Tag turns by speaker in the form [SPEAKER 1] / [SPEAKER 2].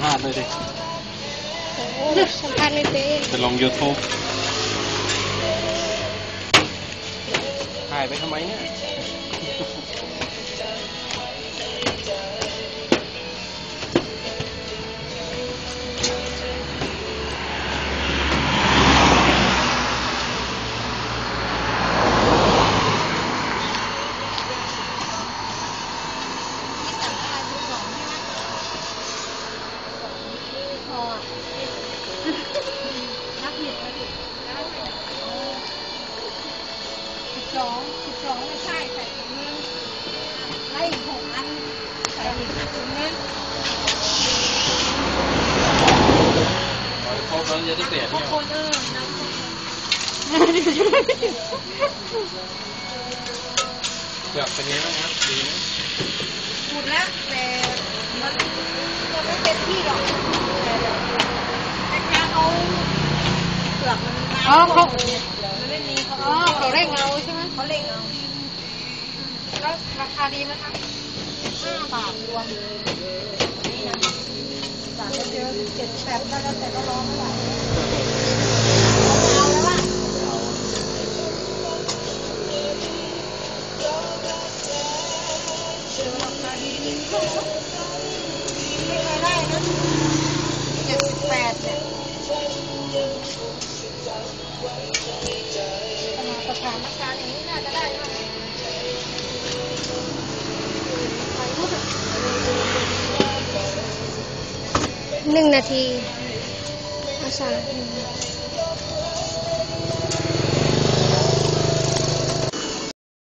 [SPEAKER 1] ภาษณ์เลยดิ
[SPEAKER 2] โอ้สัมภาษณ์ไม่เป็น
[SPEAKER 1] จะลง YouTube ถ่ายไปทำไมเนี่ย
[SPEAKER 2] 12ไม่ใช่ใส่ถุงนึงไล่อีก6 อันใส่อีกถุงนึง
[SPEAKER 1] พอตอนจะได้เสียเนี่ยเปลือกเป็นไงบ้างครับดีไหม
[SPEAKER 2] หมดแล้วแต่มันยังไม่เต็มที่หรอกแต่แค่เอาเปลือกมันมาเขาไม่มีเขาเร่งเอาใช่ไหมเขาเร่งเอาแล้วราคาดีไหมคะ5 บาทรวมนี่นะจากจะเจอ7-8ก็แล้วแต่ก็ร้องไม่ไหวเอาแล้วว่าราคาดีไม่เคยได้นะ78เนี่ยสถานการณ์อย่างนี้น่าจะได้นะ1 นาทีอาสา